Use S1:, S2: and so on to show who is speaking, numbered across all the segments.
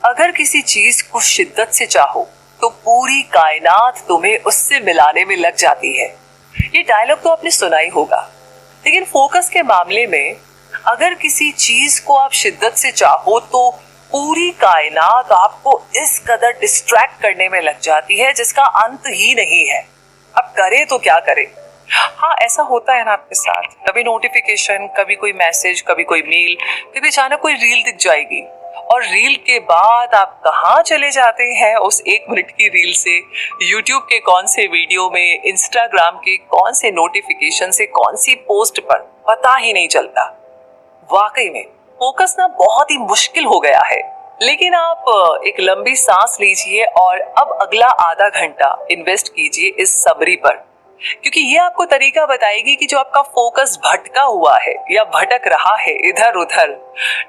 S1: अगर किसी चीज को शिद्दत से चाहो तो पूरी कायनात तुम्हें उससे मिलाने में लग जाती है। ये डायलॉग तो आपने सुना ही होगा। लेकिन फोकस के मामले में अगर किसी चीज को आप शिद्दत से चाहो तो पूरी कायनात आपको इस कदर डिस्ट्रैक्ट करने में लग जाती है जिसका अंत ही नहीं है। अब करे तो क्या करे। हाँ, ऐसा होता है ना आपके साथ, कभी नोटिफिकेशन, कभी कोई मैसेज, कभी कोई मेल, कभी अचानक कोई रील दिख जाएगी और रील के बाद आप कहाँ चले जाते हैं उस 1 मिनट की रील से यूट्यूब के कौन से वीडियो में, इंस्टाग्राम के कौन से नोटिफिकेशन से कौन सी पोस्ट पर, पता ही नहीं चलता। वाकई में फोकस ना बहुत ही मुश्किल हो गया है। लेकिन आप एक लंबी सांस लीजिए और अब अगला आधा घंटा इन्वेस्ट कीजिए इस समरी पर, क्योंकि ये आपको तरीका बताएगी कि जो आपका फोकस भटका हुआ है या भटक रहा है इधर उधर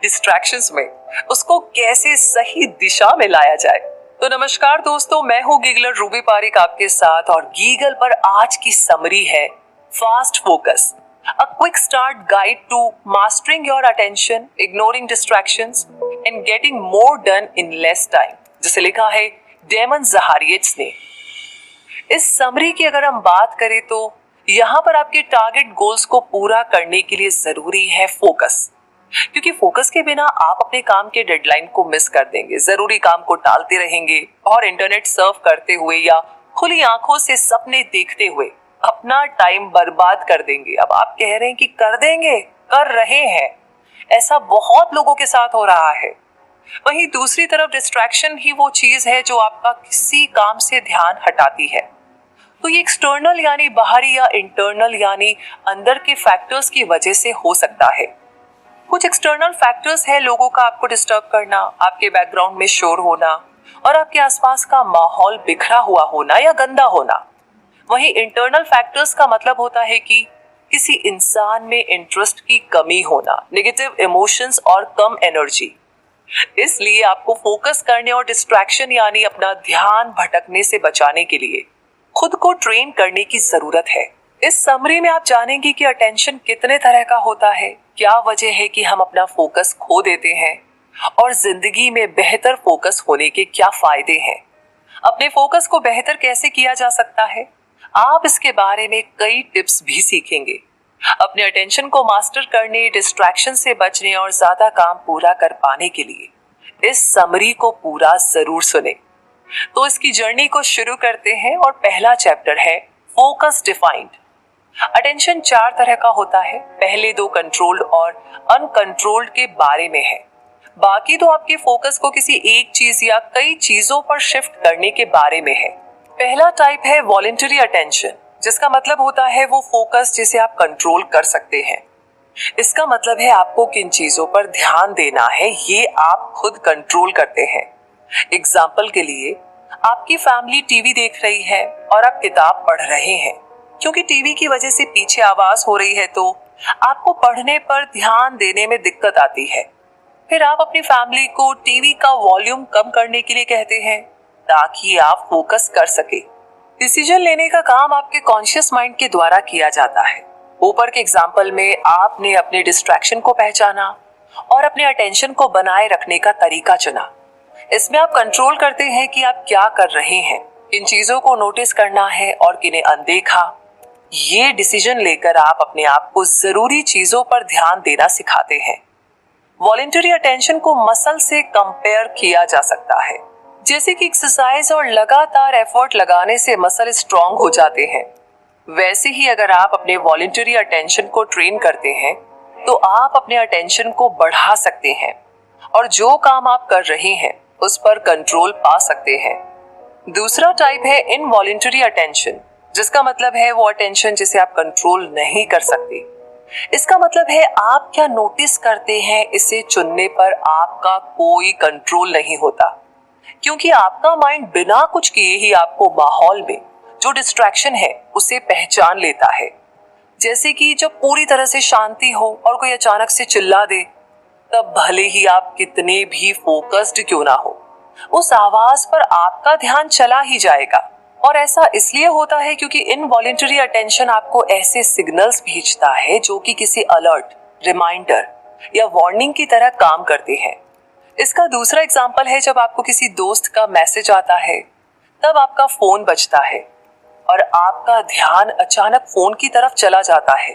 S1: डिस्ट्रैक्शंस में, उसको कैसे सही दिशा में लाया जाए। तो नमस्कार दोस्तों, मैं हूँ गीगलर रूबी पारिक आपके साथ और गीगल पर आज की समरी है fast focus, a quick start guide to mastering your attention, ignoring distractions and getting more done in less time, जिसे लिखा है डेमन ज़हारिएट्स ने। इस समरी की अगर हम बात करें तो यहाँ पर आपके टारगेट गोल्स को पूरा करने के लिए जरूरी है फोकस, क्योंकि फोकस के बिना आप अपने काम के डेडलाइन को मिस कर देंगे, जरूरी काम को टालते रहेंगे और इंटरनेट सर्फ करते हुए या खुली आंखों से सपने देखते हुए अपना टाइम बर्बाद कर देंगे। अब आप कह रहे हैं कि कर देंगे, कर रहे हैं, ऐसा बहुत लोगों के साथ हो रहा है। वहीं दूसरी तरफ डिस्ट्रैक्शन ही वो चीज है जो आपका किसी काम से ध्यान हटाती है। तो ये एक्सटर्नल यानी बाहरी या इंटरनल यानी अंदर के फैक्टर्स की वजह से हो सकता है। कुछ एक्सटर्नल फैक्टर्स है लोगों का आपको डिस्टर्ब करना, आपके बैकग्राउंड में शोर होना और आपके आसपास का माहौल बिखरा हुआ होना या गंदा होना। वहीं इंटरनल फैक्टर्स का मतलब होता है कि किसी इंसान में इंटरेस्ट की कमी होना, नेगेटिव इमोशंस और कम एनर्जी। इसलिए आपको फोकस करने और डिस्ट्रैक्शन यानी अपना ध्यान भटकने से बचाने के लिए खुद को ट्रेन करने की जरूरत है। इस समरी में आप जानेंगे कि अटेंशन कितने तरह का होता है, क्या वजह है कि हम अपना फोकस खो देते हैं और जिंदगी में बेहतर फोकस होने के क्या फायदे हैं। अपने फोकस को बेहतर कैसे किया जा सकता है, आप इसके बारे में कई टिप्स भी सीखेंगे। अपने अटेंशन को मास्टर करने, डिस्ट्रैक्शन से बचने और ज्यादा काम पूरा कर पाने के लिए इस समरी को पूरा जरूर सुने। तो इसकी जर्नी को शुरू करते हैं और पहला चैप्टर है फोकस डिफाइंड। अटेंशन 4 तरह का होता है। पहले 2 कंट्रोल्ड और अनकंट्रोल्ड के बारे में है, बाकी तो आपके फोकस को किसी एक चीज या कई चीजों पर शिफ्ट करने के बारे में है। पहला टाइप है वॉलंटरी अटेंशन, जिसका मतलब होता है वो फोकस जिसे आप कंट्रोल कर सकते हैं। इसका मतलब है आपको किन चीजों पर ध्यान देना है ये आप खुद कंट्रोल करते हैं। एग्जाम्पल के लिए, आपकी फैमिली टीवी देख रही है और आप किताब पढ़ रहे हैं। क्योंकि टीवी की वजह से पीछे आवाज हो रही है तो आपको पढ़ने पर ध्यान देने में दिक्कत आती है। फिर आप अपनी फैमिली को टीवी का वॉल्यूम कम करने के लिए कहते हैं ताकि आप फोकस कर सके। डिसीजन लेने का काम आपके कॉन्शियस माइंड के द्वारा किया जाता है। ऊपर के एग्जाम्पल में आपने अपने डिस्ट्रैक्शन को पहचाना और अपने अटेंशन को बनाए रखने का तरीका चुना। इसमें आप कंट्रोल करते हैं कि आप क्या कर रहे हैं, किन चीजों को नोटिस करना है और किन्हें अनदेखा। ये डिसीजन लेकर आप अपने आप को जरूरी चीजों पर ध्यान देना सिखाते हैं। वॉलंटरी अटेंशन को मसल से कंपेयर किया जा सकता है। जैसे कि एक्सरसाइज और लगातार एफर्ट लगाने से मसल स्ट्रांग हो जाते हैं, वैसे ही अगर आप अपने वॉलंटरी अटेंशन को ट्रेन करते हैं तो आप अपने अटेंशन को बढ़ा सकते हैं और जो काम आप कर रहे हैं उस पर कंट्रोल पा सकते हैं। दूसरा टाइप है इनवॉलंटरी अटेंशन, जिसका मतलब है वो अटेंशन जिसे आप कंट्रोल नहीं कर सकते। इसका मतलब है आप क्या नोटिस करते हैं इसे चुनने पर आपका कोई कंट्रोल नहीं होता, क्योंकि आपका माइंड बिना कुछ किए ही आपको माहौल में जो डिस्ट्रैक्शन है उसे पहचान लेता है। जैसे कि जब पूरी तरह से शांति हो और कोई अचानक से चिल्ला दे, तब भले ही आप कितने भी फोकस्ड क्यों ना हो, उस आवाज पर आपका ध्यान चला ही जाएगा। और ऐसा इसलिए होता है क्योंकि इनवॉलंटरी अटेंशन आपको ऐसे सिग्नल्स भेजता है जो कि किसी अलर्ट, रिमाइंडर या वार्निंग की तरह काम करते हैं। इसका दूसरा एग्जाम्पल है जब आपको किसी दोस्त का मैसेज आता है, तब आपका फोन बजता है और आपका ध्यान अचानक फोन की तरफ चला जाता है,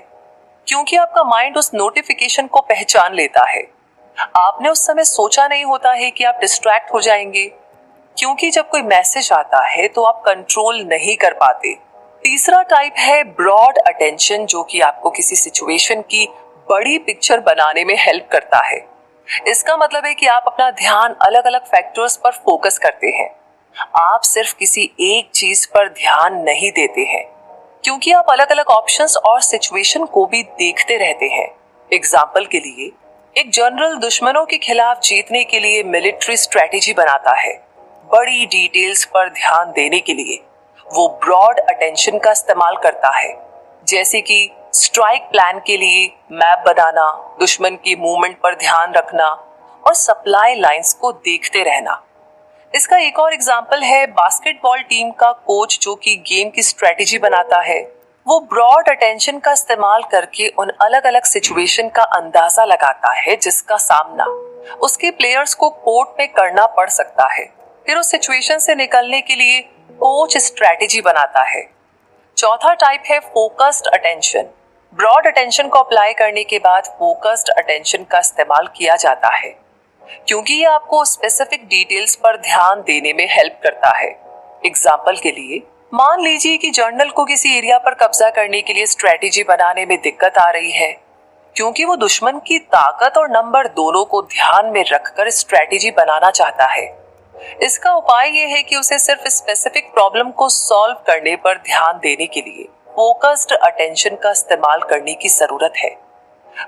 S1: क्योंकि आपका माइंड उस नोटिफिकेशन को पहचान लेता है। आपने उस समय सोचा नहीं होता है कि आप डिस्ट्रैक्ट हो जाएंगे, क्योंकि जब कोई मैसेज आता है तो आप कंट्रोल नहीं कर पाते। तीसरा टाइप है ब्रॉड अटेंशन, जो कि आपको किसी सिचुएशन की बड़ी पिक्चर बनाने में हेल्प करता है। इसका मतलब है कि आप अपना ध्यान अलग अलग फैक्टर्स पर फोकस करते हैं। आप सिर्फ किसी एक चीज पर ध्यान नहीं देते हैं, क्योंकि आप अलग अलग ऑप्शंस और सिचुएशन को भी देखते रहते हैं। एग्जाम्पल के लिए, एक जनरल दुश्मनों के खिलाफ जीतने के लिए मिलिट्री स्ट्रेटेजी बनाता है। बड़ी डिटेल्स पर ध्यान देने के लिए वो ब्रॉड अटेंशन का इस्तेमाल करता है, जैसे कि स्ट्राइक प्लान के लिए मैप बनाना, दुश्मन की मूवमेंट पर ध्यान रखना और सप्लाई लाइंस को देखते रहना। इसका एक और एग्जाम्पल है बास्केटबॉल टीम का कोच, जो कि गेम की स्ट्रेटेजी बनाता है। वो ब्रॉड अटेंशन का इस्तेमाल करके उन अलग अलग सिचुएशन का अंदाजा लगाता है जिसका सामना उसके प्लेयर्स को कोर्ट में करना पड़ सकता है। फिर उस सिचुएशन से निकलने के लिए कोच स्ट्रेटेजी बनाता है। चौथा टाइप है फोकस्ड अटेंशन। ब्रॉड अटेंशन को अप्लाई करने के बाद फोकस्ड अटेंशन का इस्तेमाल किया जाता है, क्योंकि ये आपको स्पेसिफिक डिटेल्स पर ध्यान देने में हेल्प करता है। एग्जाम्पल के लिए, मान लीजिए कि जर्नल को किसी एरिया पर कब्जा करने के लिए स्ट्रेटेजी बनाने में दिक्कत आ रही है, क्योंकि वो दुश्मन की ताकत और नंबर दोनों को ध्यान में रखकर स्ट्रेटेजी बनाना चाहता है। इसका उपाय ये है कि उसे सिर्फ स्पेसिफिक प्रॉब्लम को सॉल्व करने पर ध्यान देने के लिए फोकस्ड अटेंशन का इस्तेमाल करने की जरूरत है।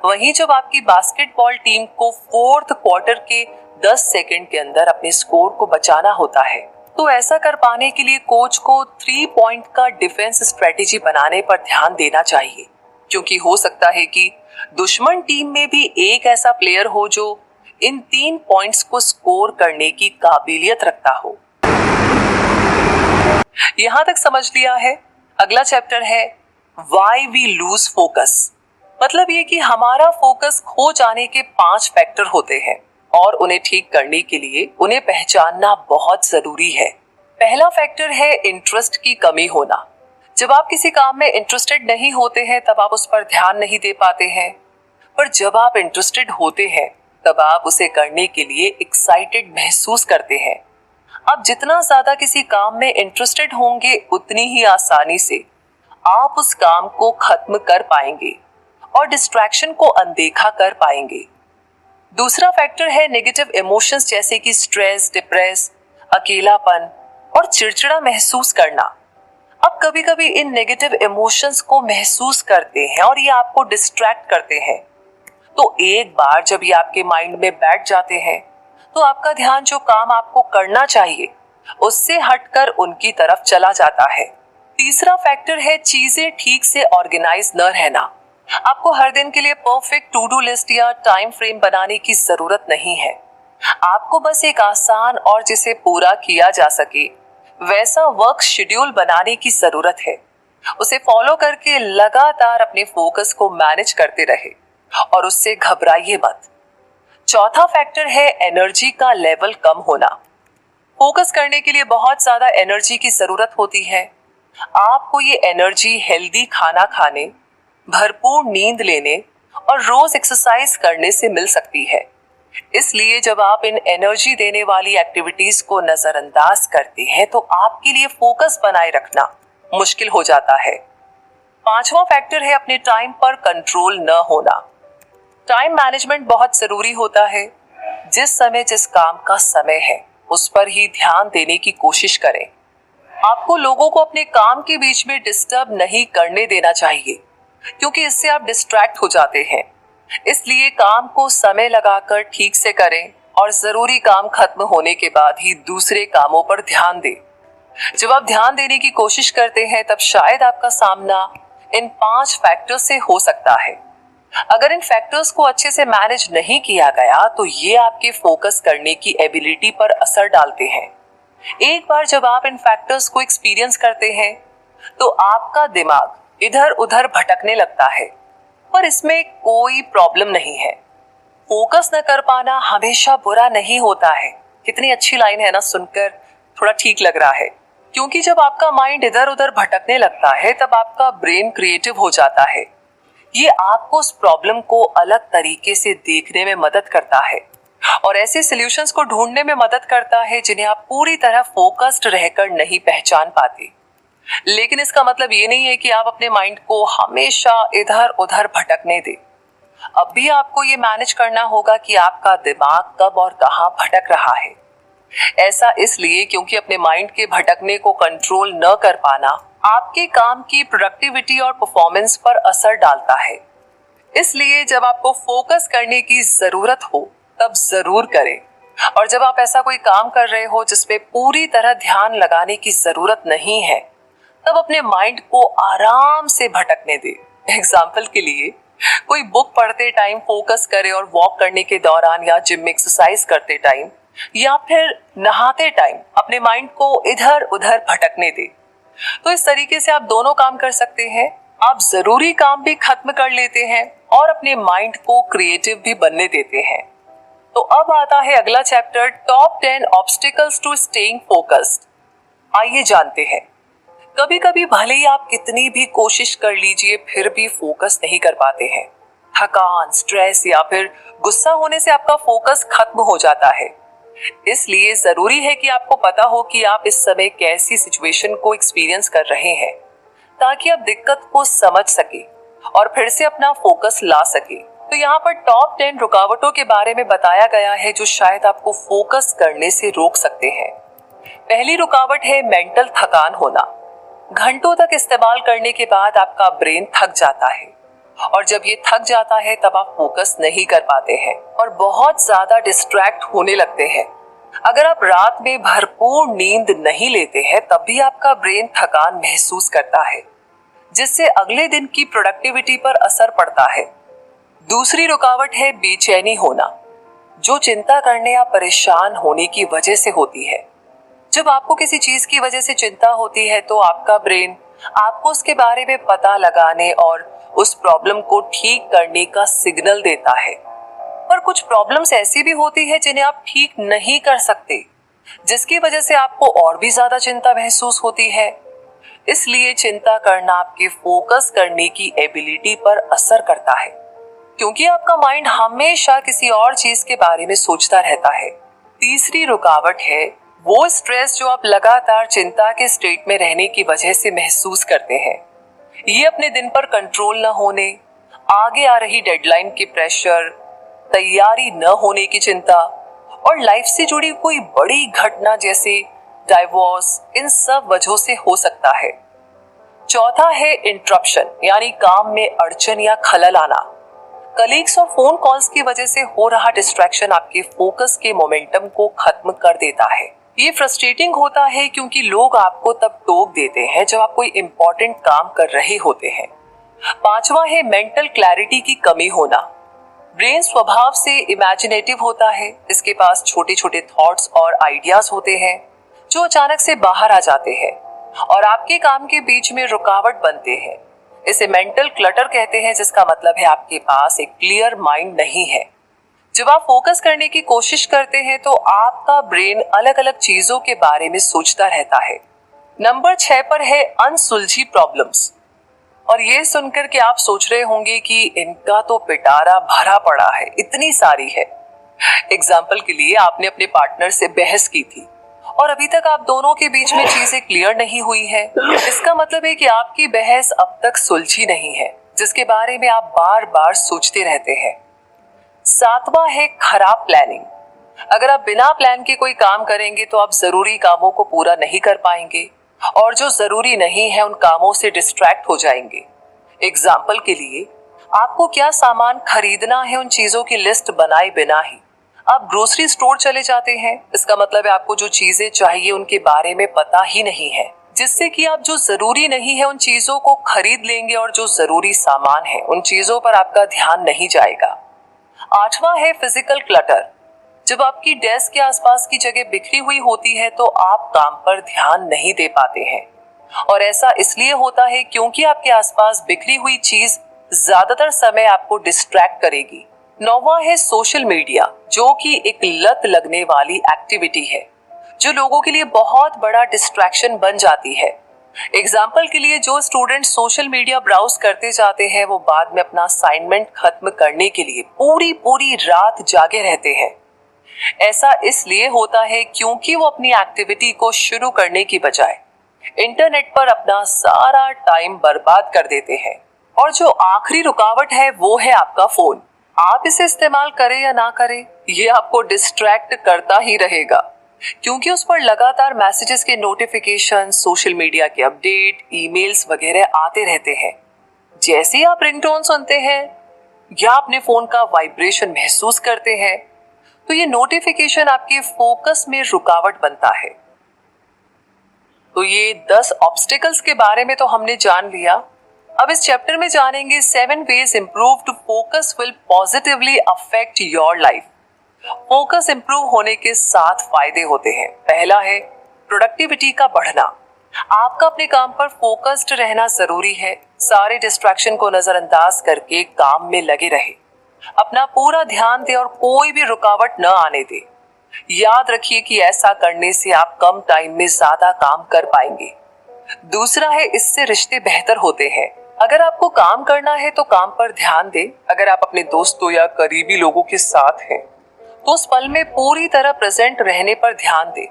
S1: वहीं जब आपकी बास्केटबॉल टीम को फोर्थ क्वार्टर के 10 सेकंड के अंदर अपने स्कोर को बचाना होता है, तो ऐसा कर पाने के लिए कोच को 3 पॉइंट का डिफेंस स्ट्रेटेजी बनाने पर ध्यान देना चाहिए, क्योंकि हो सकता है कि दुश्मन टीम में भी एक ऐसा प्लेयर हो जो इन 3 पॉइंट्स को स्कोर करने की काबिलियत रखता हो। यहां तक समझ लिया है। अगला चैप्टर है व्हाई वी लूज फोकस। मतलब ये कि हमारा फोकस खो जाने के 5 फैक्टर होते हैं और उन्हें ठीक करने के लिए उन्हें पहचानना बहुत जरूरी है। पहला फैक्टर है इंटरेस्ट की कमी होना। जब आप किसी काम में इंटरेस्टेड नहीं होते हैं तब आप उस पर ध्यान नहीं दे पाते हैं, पर जब आप इंटरेस्टेड होते हैं तब आप उसे करने के लिए एक्साइटेड महसूस करते हैं। आप जितना ज्यादा किसी काम में इंटरेस्टेड होंगे, उतनी ही आसानी से आप उस काम को खत्म कर पाएंगे और डिस्ट्रैक्शन को अनदेखा कर पाएंगे। दूसरा फैक्टर है नेगेटिव इमोशंस, जैसे कि स्ट्रेस, डिप्रेस, अकेलापन और चिड़चिड़ा महसूस करना। अब कभी कभी इन नेगेटिव इमोशंस को महसूस करते हैं और ये आपको डिस्ट्रैक्ट करते हैं। तो एक बार जब ये आपके माइंड में बैठ जाते हैं तो आपका ध्यान जो काम आपको करना चाहिए उससे हटकर उनकी तरफ चला जाता है। तीसरा फैक्टर है चीजें ठीक से ऑर्गेनाइज न रहना। आपको हर दिन के लिए परफेक्ट टू डू लिस्ट या टाइम फ्रेम बनाने की जरूरत नहीं है। आपको बस एक आसान और जिसे पूरा किया जा सके वैसा वर्क शेड्यूल बनाने की जरूरत है। उसे फॉलो करके लगातार अपने फोकस को मैनेज करते रहे और उससे घबराइए मत। चौथा फैक्टर है एनर्जी का लेवल कम होना। फोकस करने के लिए बहुत ज्यादा एनर्जी की जरूरत होती है। आपको ये एनर्जी हेल्दी खाना खाने, भरपूर नींद लेने और रोज एक्सरसाइज करने से मिल सकती है। इसलिए जब आप इन एनर्जी देने वाली एक्टिविटीज को नजरअंदाज करते हैं तो आपके लिए फोकस बनाए रखना मुश्किल हो जाता है। पांचवा फैक्टर है अपने टाइम पर कंट्रोल न होना। टाइम मैनेजमेंट बहुत जरूरी होता है। जिस समय जिस काम का समय है उस पर ही ध्यान देने की कोशिश करें। आपको लोगों को अपने काम के बीच में डिस्टर्ब नहीं करने देना चाहिए, क्योंकि इससे आप डिस्ट्रैक्ट हो जाते हैं। इसलिए काम को समय लगाकर ठीक से करें और जरूरी काम खत्म होने के बाद ही दूसरे कामों पर ध्यान दें। जब आप ध्यान देने की कोशिश करते हैं तब शायद आपका सामना इन 5 फैक्टर्स से हो सकता है। अगर इन फैक्टर्स को अच्छे से मैनेज नहीं किया गया तो ये आपके फोकस करने की एबिलिटी पर असर डालते हैं। एक बार जब आप इन फैक्टर्स को एक्सपीरियंस करते हैं तो आपका दिमाग इधर उधर भटकने लगता है, पर इसमें कोई प्रॉब्लम नहीं है। फोकस न कर पाना हमेशा बुरा नहीं होता है। कितनी अच्छी लाइन है ना, सुनकर थोड़ा ठीक लग रहा है। क्योंकि जब आपका माइंड इधर उधर भटकने लगता है तब आपका ब्रेन क्रिएटिव हो जाता है। ये आपको उस प्रॉब्लम को अलग तरीके से देखने में मदद करता है और ऐसे सॉल्यूशंस को ढूंढने में मदद करता है जिन्हें आप पूरी तरह फोकस्ड रहकर नहीं पहचान पाते। लेकिन इसका मतलब ये नहीं है कि आप अपने माइंड को हमेशा इधर उधर भटकने दें। अब भी आपको ये मैनेज करना होगा कि आपका दिमाग कब और कहां भटक रहा है। ऐसा इसलिए क्योंकि अपने माइंड के भटकने को कंट्रोल न कर पाना आपके काम की प्रोडक्टिविटी और परफॉर्मेंस पर असर डालता है। इसलिए जब आपको फोकस करने की जरूरत हो तब जरूर करें, और जब आप ऐसा कोई काम कर रहे हो जिसपे पूरी तरह ध्यान लगाने की जरूरत नहीं है तब अपने माइंड को आराम से भटकने दें। एग्जाम्पल के लिए कोई बुक पढ़ते टाइम फोकस करे और वॉक करने के दौरान या जिम में एक्सरसाइज करते टाइम या फिर नहाते टाइम अपने माइंड को इधर उधर भटकने दे। तो इस तरीके से आप दोनों काम कर सकते हैं। आप जरूरी काम भी खत्म कर लेते हैं और अपने माइंड को क्रिएटिव भी बनने देते हैं। तो अब आता है अगला chapter, top 10 obstacles to staying focused. आइए जानते हैं। कभी कभी भले ही आप कितनी भी कोशिश कर लीजिए फिर भी फोकस नहीं कर पाते हैं। थकान, स्ट्रेस या फिर गुस्सा होने से आपका फोकस खत्म हो जाता है। इसलिए जरूरी है कि आपको पता हो कि आप इस समय कैसी सिचुएशन को एक्सपीरियंस कर रहे हैं ताकि आप दिक्कत को समझ सके और फिर से अपना फोकस ला सके। तो यहाँ पर टॉप 10 रुकावटों के बारे में बताया गया है जो शायद आपको फोकस करने से रोक सकते हैं। पहली रुकावट है मेंटल थकान होना। घंटों तक इस्तेमाल करने के बाद आपका ब्रेन थक जाता है और जब ये थक जाता है तब आप फोकस नहीं कर पाते हैं और बहुत ज्यादा डिस्ट्रैक्ट होने लगते हैं। अगर आप रात में भरपूर नींद नहीं लेते हैं तब भी आपका ब्रेन थकान महसूस करता है जिससे अगले दिन की प्रोडक्टिविटी पर असर पड़ता है। दूसरी रुकावट है बेचैनी होना, जो चिंता करने या परेशान होने की वजह से होती है। जब आपको किसी चीज की वजह से चिंता होती है तो आपका ब्रेन आपको उसके बारे में पता लगाने और उस प्रॉब्लम को ठीक करने का सिग्नल देता है। पर कुछ प्रॉब्लम्स ऐसी भी होती है जिन्हें आप ठीक नहीं कर सकते, जिसकी वजह से आपको और भी ज्यादा चिंता महसूस होती है। इसलिए चिंता करना आपके फोकस करने की एबिलिटी पर असर करता है, क्योंकि आपका माइंड हमेशा किसी और चीज के बारे में सोचता रहता है। तीसरी रुकावट है वो स्ट्रेस जो आप लगातार चिंता के स्टेट में रहने की वजह से महसूस करते हैं। ये अपने दिन पर कंट्रोल न होने, आगे आ रही डेडलाइन के प्रेशर, तैयारी न होने की चिंता और लाइफ से जुड़ी कोई बड़ी घटना जैसे डाइवोर्स, इन सब वजहों से हो सकता है। चौथा है इंटरप्शन, यानी काम में अड़चन या खलल आना। कलीग्स और फोन कॉल्स की वजह से हो रहा डिस्ट्रैक्शन आपके फोकस के मोमेंटम को खत्म कर देता है। ये फ्रस्ट्रेटिंग होता है क्योंकि लोग आपको तब टोक देते हैं जब आप कोई इंपॉर्टेंट काम कर रहे होते हैं। पांचवा है मेंटल क्लैरिटी की कमी होना। ब्रेन स्वभाव से इमेजिनेटिव होता है। इसके पास छोटे छोटे थॉट्स और आइडियाज होते हैं जो अचानक से बाहर आ जाते हैं और आपके काम के बीच में रुकावट बनते हैं। इसे मेंटल क्लटर कहते हैं, जिसका मतलब है आपके पास एक क्लियर माइंड नहीं है। जब आप फोकस करने की कोशिश करते हैं तो आपका ब्रेन अलग अलग चीजों के बारे में सोचता रहता है। नंबर 6 पर है अनसुलझी प्रॉब्लम्स। और ये सुनकर के आप सोच रहे होंगे कि इनका तो पिटारा भरा पड़ा है, इतनी सारी है। एग्जाम्पल के लिए आपने अपने पार्टनर से बहस की थी और अभी तक आप दोनों के बीच में चीजें क्लियर नहीं हुई है। इसका मतलब है कि आपकी बहस अब तक सुलझी नहीं है, जिसके बारे में आप बार बार सोचते रहते हैं। 7वां है खराब प्लानिंग। अगर आप बिना प्लान के कोई काम करेंगे तो आप जरूरी कामों को पूरा नहीं कर पाएंगे और जो जरूरी नहीं है उन कामों से डिस्ट्रैक्ट हो जाएंगे। एग्जाम्पल के लिए आपको क्या सामान खरीदना है उन चीजों की लिस्ट बनाए बिना ही आप ग्रोसरी स्टोर चले जाते हैं। इसका मतलब है आपको जो चीजें चाहिए उनके बारे में पता ही नहीं है, जिससे कि आप जो जरूरी नहीं है उन चीजों को खरीद लेंगे और जो जरूरी सामान है उन चीजों पर आपका ध्यान नहीं जाएगा। 8वां है फिजिकल क्लटर। जब आपकी डेस्क के आसपास की जगह बिखरी हुई होती है तो आप काम पर ध्यान नहीं दे पाते हैं, और ऐसा इसलिए होता है क्योंकि आपके आसपास बिखरी हुई चीज ज्यादातर समय आपको डिस्ट्रैक्ट करेगी। नौवां है सोशल मीडिया, जो कि एक लत लगने वाली एक्टिविटी है जो लोगों के लिए बहुत बड़ा डिस्ट्रैक्शन बन जाती है। एग्जाम्पल के लिए जो स्टूडेंट सोशल मीडिया ब्राउज करते जाते हैं वो बाद में अपना असाइनमेंट खत्म करने के लिए पूरी पूरी रात जागे रहते हैं। ऐसा इसलिए होता है क्योंकि वो अपनी एक्टिविटी को शुरू करने की बजाय इंटरनेट पर अपना सारा टाइम बर्बाद कर देते हैं। और जो आखिरी रुकावट है वो है आपका फोन। आप इसे इस्तेमाल करें या ना करें, ये आपको डिस्ट्रैक्ट करता ही रहेगा, क्योंकि उस पर लगातार मैसेजेस के नोटिफिकेशन, सोशल मीडिया के अपडेट, ईमेल्स वगैरह आते रहते हैं। जैसे ही आप रिंगटोन सुनते हैं या अपने फोन का वाइब्रेशन महसूस करते हैं तो ये नोटिफिकेशन आपके फोकस में रुकावट बनता है। तो ये 10 ऑब्स्टिकल्स के बारे में तो हमने जान लिया। अब इस चैप्टर में जानेंगे 7 ways improved focus will positively affect your life। Focus improve होने के 7 फायदे होते हैं। पहला है प्रोडक्टिविटी का बढ़ना। आपका अपने काम पर फोकस्ड रहना जरूरी है। सारे डिस्ट्रैक्शन को नजरअंदाज करके काम में लगे रहे, अपना पूरा ध्यान दे और कोई भी रुकावट न आने दे। याद रखिए कि ऐसा करने से आप कम टाइम में ज्यादा काम कर पाएंगे। दूसरा है इससे रिश्ते बेहतर होते हैं। अगर आपको काम करना है तो काम पर ध्यान दें। अगर आप अपने दोस्तों या करीबी लोगों के साथ हैं तो उस पल में पूरी तरह प्रेजेंट रहने पर ध्यान दें।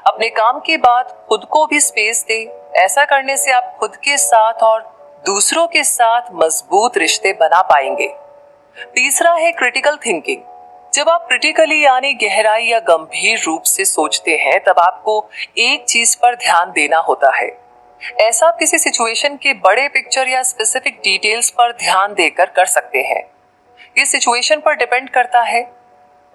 S1: अपने काम के बाद खुद को भी स्पेस दें। ऐसा करने से आप खुद के साथ और दूसरों के साथ मजबूत रिश्ते बना पाएंगे। तीसरा है क्रिटिकल थिंकिंग। जब आप क्रिटिकली यानी गहराई या गंभीर रूप से सोचते हैं तब आपको एक चीज पर ध्यान देना होता है। ऐसा आप किसी सिचुएशन के बड़े पिक्चर या स्पेसिफिक डिटेल्स पर ध्यान देकर कर सकते हैं। ये सिचुएशन पर डिपेंड करता है।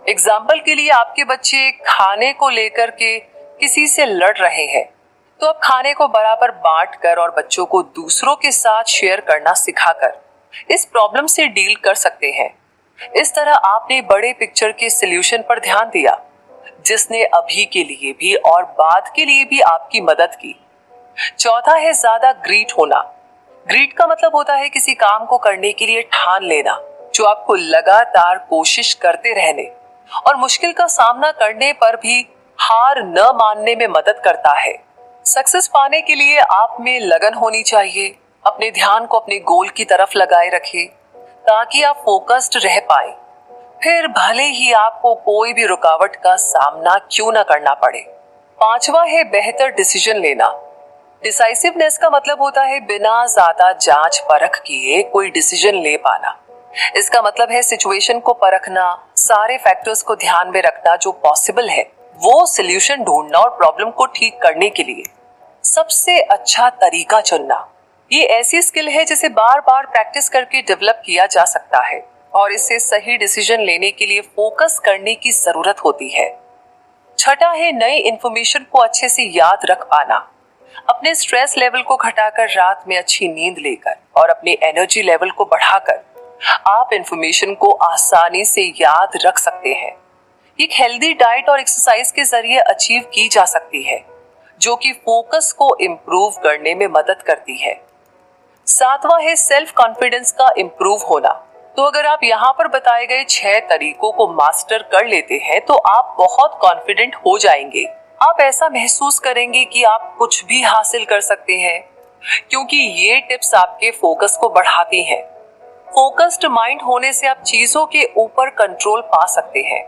S1: एग्जाम्पल के लिए आपके बच्चे खाने को लेकर के किसी से लड़ रहे हैं तो आप खाने को बराबर बांट कर और बच्चों को दूसरों के साथ शेयर करना सिखाकर इस प्रॉब्लम से डील कर सकते हैं। इस तरह आपने बड़े पिक्चर के सॉल्यूशन पर ध्यान दिया जिसने अभी के लिए भी और बाद के लिए भी आपकी मदद की। चौथा है ज्यादा ग्रीट होना। ग्रीट का मतलब होता है किसी काम को करने के लिए ठान लेना जो आपको लगातार कोशिश करते रहने और मुश्किल का सामना करने पर भी हार न मानने में मदद करता है। सक्सेस पाने के लिए आप में लगन होनी चाहिए। अपने ध्यान को अपने गोल की तरफ लगाए रखें ताकि आप फोकस्ड रह पाए, फिर भले ही आपको कोई भी रुकावट का सामना क्यों न करना पड़े। पांचवा है बेहतर डिसीजन लेना। डिसाइसिवनेस का मतलब होता है बिना ज्यादा जांच परख किए कोई डिसीजन ले पाना। इसका मतलब है सिचुएशन को परखना, सारे फैक्टर्स को ध्यान में रखना जो पॉसिबल है, वो सॉल्यूशन ढूंढना और प्रॉब्लम को ठीक करने के लिए सबसे अच्छा तरीका चुनना। ये ऐसी स्किल है जिसे बार बार प्रैक्टिस करके डेवलप किया जा सकता है और इससे सही डिसीजन लेने के लिए फोकस करने की जरूरत होती है। छठा है नई इंफॉर्मेशन को अच्छे से याद रख पाना। अपने स्ट्रेस लेवल को घटाकर रात में अच्छी नींद लेकर और अपने एनर्जी लेवल को बढ़ाकर आप इंफॉर्मेशन को आसानी से याद रख सकते हैं। एक हेल्दी डाइट और एक्सरसाइज के जरिए अचीव की जा सकती है जो कि फोकस को इम्प्रूव करने में मदद करती है। सातवां है सेल्फ कॉन्फिडेंस का इम्प्रूव होना। तो अगर आप यहाँ पर बताए गए 6 तरीकों को मास्टर कर लेते हैं तो आप बहुत कॉन्फिडेंट हो जाएंगे। आप ऐसा महसूस करेंगे कि आप कुछ भी हासिल कर सकते हैं क्योंकि ये टिप्स आपके फोकस को बढ़ाती हैं। फोकस्ड माइंड होने से आप चीजों के ऊपर कंट्रोल पा सकते हैं,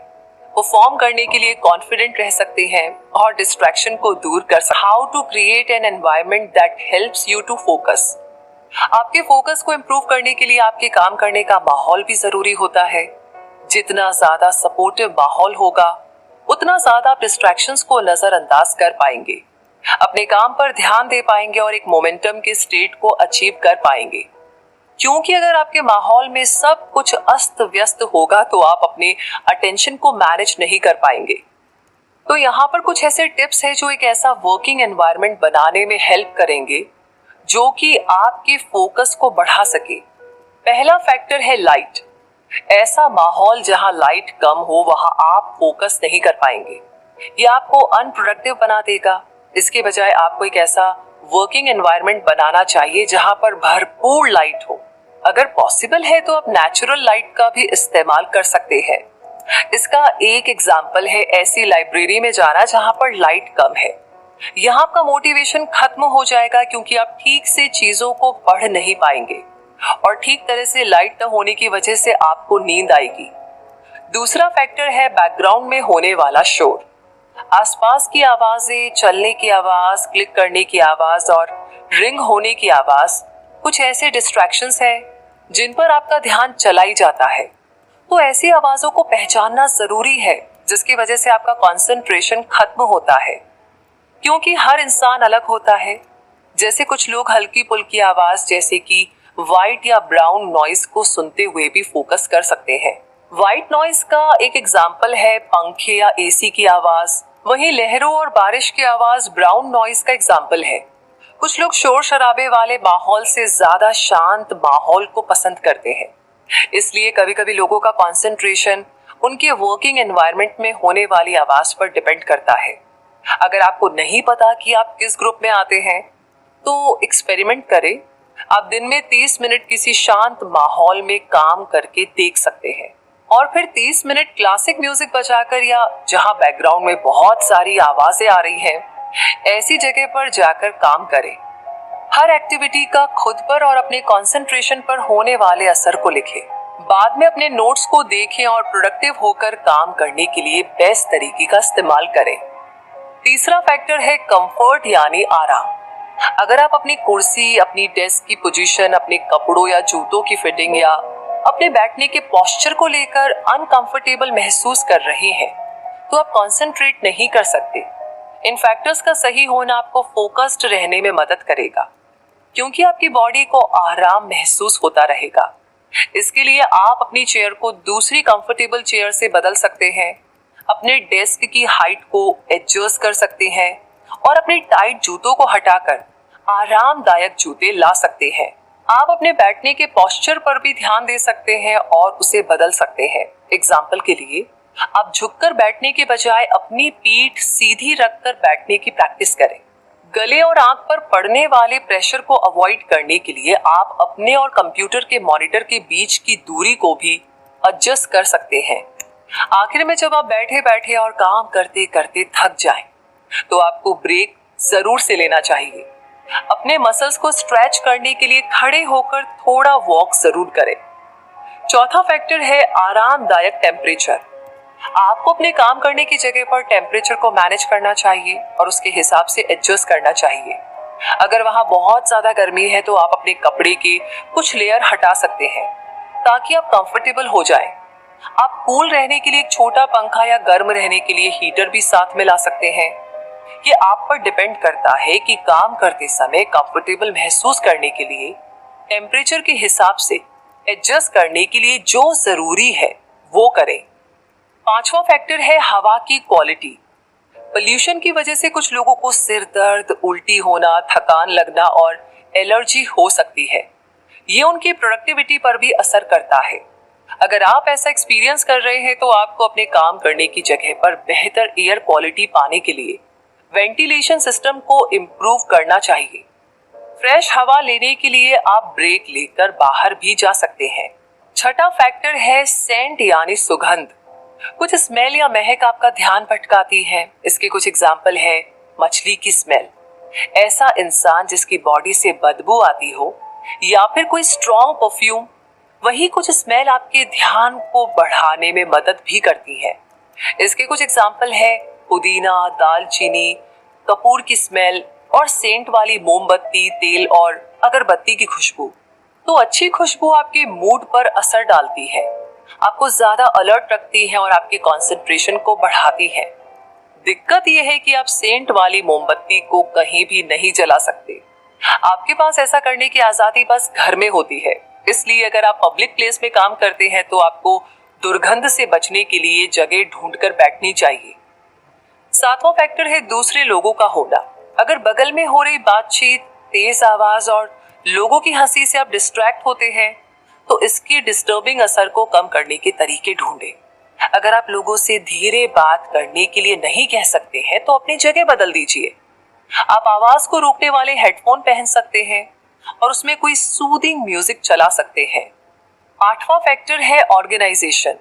S1: परफॉर्म करने के लिए कॉन्फिडेंट रह सकते हैं और डिस्ट्रैक्शन को दूर कर सकते हैं। How to create an environment that helps you to focus. आपके फोकस को इम्प्रूव करने के लिए आपके काम करने का माहौल भी जरूरी होता है। जितना ज्यादा सपोर्टिव माहौल होगा उतना ज्यादा आप डिस्ट्रैक्शंस को नजरअंदाज कर पाएंगे, अपने काम पर ध्यान दे पाएंगे और एक मोमेंटम के स्टेट को अचीव कर पाएंगे। क्योंकि अगर आपके माहौल में सब कुछ अस्त व्यस्त होगा तो आप अपने अटेंशन को मैनेज नहीं कर पाएंगे। तो यहाँ पर कुछ ऐसे टिप्स हैं जो एक ऐसा वर्किंग एनवायरनमेंट बनाने में हेल्प करेंगे जो कि आपके फोकस को बढ़ा सके। पहला फैक्टर है लाइट। ऐसा माहौल जहां लाइट कम हो वहां आप फोकस नहीं कर पाएंगे, ये आपको अनप्रोडक्टिव बना देगा। इसके बजाय आपको एक ऐसा वर्किंग एनवायरनमेंट बनाना चाहिए जहां पर भरपूर लाइट हो, अगर पॉसिबल है तो आप नेचुरल लाइट का भी इस्तेमाल कर सकते हैं। इसका एक एग्जाम्पल है ऐसी लाइब्रेरी में जाना जहां पर लाइट कम है। यहाँ आपका मोटिवेशन खत्म हो जाएगा क्योंकि आप ठीक से चीजों को पढ़ नहीं पाएंगे और ठीक तरह से लाइट न होने की वजह से आपको नींद आएगी। दूसरा फैक्टर है बैकग्राउंड में होने वाला शोर। आसपास की आवाजें, चलने की आवाज, क्लिक करने की आवाज और रिंग होने की आवाज कुछ ऐसे डिस्ट्रैक्शंस हैं जिन पर आपका ध्यान चला ही जाता है। तो ऐसी आवाजों को पहचानना जरूरी है जिसकी वजह से आपका कंसंट्रेशन खत्म होता है। क्योंकि हर इंसान अलग होता है। जैसे कुछ लोग हल्की पुल्की आवाज जैसे कि व्हाइट या ब्राउन नॉइज को सुनते हुए भी फोकस कर सकते हैं। व्हाइट नॉइज का एक एग्जाम्पल है पंखे या एसी की आवाज। वहीं लहरों और बारिश की आवाज ब्राउन नॉइज का एग्जाम्पल है। कुछ लोग शोर शराबे वाले माहौल से ज्यादा शांत माहौल को पसंद करते हैं। इसलिए कभी कभी लोगों का कंसंट्रेशन उनके वर्किंग एनवायरनमेंट में होने वाली आवाज पर डिपेंड करता है। अगर आपको नहीं पता कि आप किस ग्रुप में आते हैं तो एक्सपेरिमेंट करें। आप दिन में 30 मिनट किसी शांत माहौल में काम करके देख सकते हैं और फिर 30 मिनट क्लासिक म्यूजिक बजाकर या जहां बैकग्राउंड में बहुत सारी आवाजें आ रही हैं ऐसी जगह पर जाकर काम करें। हर एक्टिविटी का खुद पर और अपने कंसंट्रेशन पर होने वाले असर को लिखें। बाद में अपने नोट्स को देखें और प्रोडक्टिव होकर काम करने के लिए बेस्ट तरीके का इस्तेमाल करें। तीसरा फैक्टर है कंफर्ट यानी आराम। अगर आप अपनी कुर्सी, अपनी डेस्क की पोजीशन, अपने कपड़ों या जूतों की फिटिंग या अपने बैठने के पोस्चर को लेकर अनकंफर्टेबल महसूस कर रहे हैं तो आप कंसंट्रेट नहीं कर सकते। इन फैक्टर्स का सही होना आपको फोकस्ड रहने में मदद करेगा क्योंकि आपकी बॉडी को आराम महसूस होता रहेगा। इसके लिए आप अपनी चेयर को दूसरी कंफर्टेबल चेयर से बदल सकते हैं, अपने डेस्क की हाइट को एडजस्ट कर सकते हैं और अपने टाइट जूतों को हटाकर आरामदायक जूते ला सकते हैं। आप अपने बैठने के पोस्चर पर भी ध्यान दे सकते हैं और उसे बदल सकते हैं। एग्जाम्पल के लिए आप झुककर बैठने के बजाय अपनी पीठ सीधी रखकर बैठने की प्रैक्टिस करें। गले और आंख पर पड़ने वाले प्रेशर को अवॉइड करने के लिए आप अपने और कंप्यूटर के मॉनिटर के बीच की दूरी को भी एडजस्ट कर सकते हैं। आखिर में जब आप बैठे बैठे और काम करते करते थक जाएं, तो आपको ब्रेक जरूर से लेना चाहिए। अपने मसल्स को स्ट्रेच करने के लिए खड़े होकर थोड़ा वॉक जरूर करें। चौथा फैक्टर है आरामदायक टेम्परेचर। आपको अपने काम करने की जगह पर टेम्परेचर को मैनेज करना चाहिए और उसके हिसाब से एडजस्ट करना चाहिए। अगर वहां बहुत ज्यादा गर्मी है तो आप अपने कपड़े के कुछ लेयर हटा सकते हैं ताकि आप कंफर्टेबल हो जाएं। आप कूल रहने के लिए एक छोटा पंखा या गर्म रहने के लिए हीटर भी साथ में ला सकते हैं। ये आप पर डिपेंड करता है कि काम करते समय कंफर्टेबल महसूस करने के लिए टेम्परेचर के हिसाब से एडजस्ट करने के लिए जो जरूरी है वो करें। पांचवा फैक्टर है हवा की क्वालिटी। पोल्यूशन की वजह से कुछ लोगों को सिर दर्द, उल्टी होना, थकान लगना और एलर्जी हो सकती है। ये उनकी प्रोडक्टिविटी पर भी असर करता है। अगर आप ऐसा एक्सपीरियंस कर रहे हैं तो आपको अपने काम करने की जगह पर बेहतर एयर क्वालिटी पाने के लिए वेंटिलेशन सिस्टम को इम्प्रूव करना चाहिए। फ्रेश हवा लेने के लिए आप ब्रेक लेकर बाहर भी जा सकते हैं। छठा फैक्टर है सेंट यानी सुगंध। कुछ स्मेल या महक आपका ध्यान भटकाती है। इसके कुछ एग्जाम्पल है मछली की स्मेल, ऐसा इंसान जिसकी बॉडी से बदबू आती हो, या फिर कोई स्ट्रॉन्ग परफ्यूम। वही कुछ स्मेल आपके ध्यान को बढ़ाने में मदद भी करती है। इसके कुछ एग्जाम्पल है पुदीना, दालचीनी, कपूर की स्मेल और सेंट वाली मोमबत्ती, तेल और अगरबत्ती की खुशबू। तो अच्छी खुशबू आपके मूड पर असर डालती है, आपको ज्यादा अलर्ट रखती है और आपके कंसंट्रेशन को बढ़ाती है। दिक्कत यह है कि आप सेंट वाली मोमबत्ती को कहीं भी नहीं जला सकते। आपके पास ऐसा करने की आजादी बस घर में होती है। इसलिए अगर आप पब्लिक प्लेस में काम करते हैं तो आपको दुर्गंध से बचने के लिए जगह ढूंढकर बैठनी चाहिए। सातवां फैक्टर है दूसरे लोगों का होना। अगर बगल में हो रही बातचीत, तेज आवाज और लोगों की हंसी से आप डिस्ट्रैक्ट होते हैं तो इसके डिस्टर्बिंग असर को कम करने के तरीके ढूंढें। अगर आप लोगों से धीरे बात करने के लिए नहीं कह सकते हैं तो अपनी जगह बदल दीजिए। आप आवाज को रोकने वाले हेडफोन पहन सकते हैं। और उसमें कोई सूदिंग म्यूजिक चला सकते हैं। 8वां फैक्टर है ऑर्गेनाइजेशन।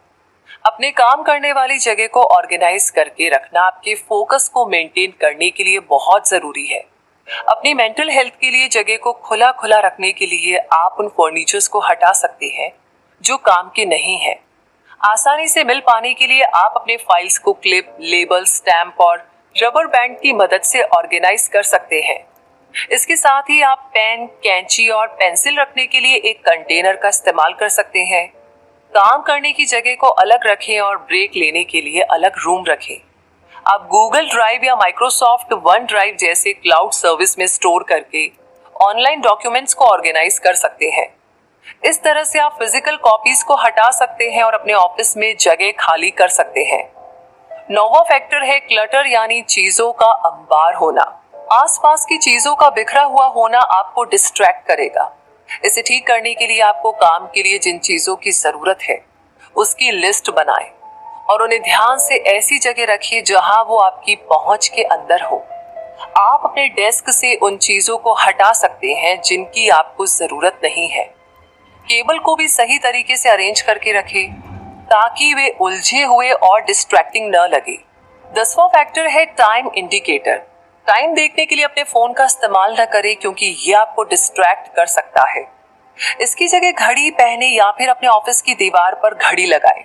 S1: अपने काम करने वाली जगह को ऑर्गेनाइज करके रखना आपके फोकस को मेंटेन करने के लिए बहुत जरूरी है। अपनी मेंटल हेल्थ के लिए जगह को खुला खुला रखने के लिए आप उन फर्नीचर्स को हटा सकते हैं जो काम के नहीं है। आसानी से मिल पाने के लिए आप अपने फाइल्स को क्लिप, लेबल, स्टैम्प और रबर बैंड की मदद से ऑर्गेनाइज कर सकते हैं। इसके साथ ही आप पेन, कैंची और पेंसिल रखने के लिए एक कंटेनर का इस्तेमाल कर सकते हैं। काम करने की जगह को अलग रखें और ब्रेक लेने के लिए अलग रूम रखें। आप गूगल ड्राइव या माइक्रोसॉफ्ट वन ड्राइव जैसे क्लाउड सर्विस में स्टोर करके ऑनलाइन डॉक्यूमेंट्स को ऑर्गेनाइज कर सकते हैं। इस तरह से आप फिजिकल कॉपीज को हटा सकते हैं और अपने ऑफिस में जगह खाली कर सकते हैं। 9वां फैक्टर है क्लटर यानी चीजों का अंबार होना। आसपास की चीजों का बिखरा हुआ होना आपको डिस्ट्रैक्ट करेगा। इसे ठीक करने के लिए आपको काम के लिए जिन चीजों की जरूरत है उसकी लिस्ट बनाएं और उन्हें ध्यान से ऐसी जगह रखिए जहां वो आपकी पहुंच के अंदर हो। आप अपने डेस्क से उन चीजों को हटा सकते हैं जिनकी आपको जरूरत नहीं है। केबल को भी सही तरीके से अरेंज करके रखें ताकि वे उलझे हुए और डिस्ट्रैक्टिंग न लगे। 10वां फैक्टर है टाइम इंडिकेटर। टाइम देखने के लिए अपने फोन का इस्तेमाल न करें क्योंकि ये आपको डिस्ट्रैक्ट कर सकता है। इसकी जगह घड़ी पहने या फिर अपने ऑफिस की दीवार पर घड़ी लगाएं।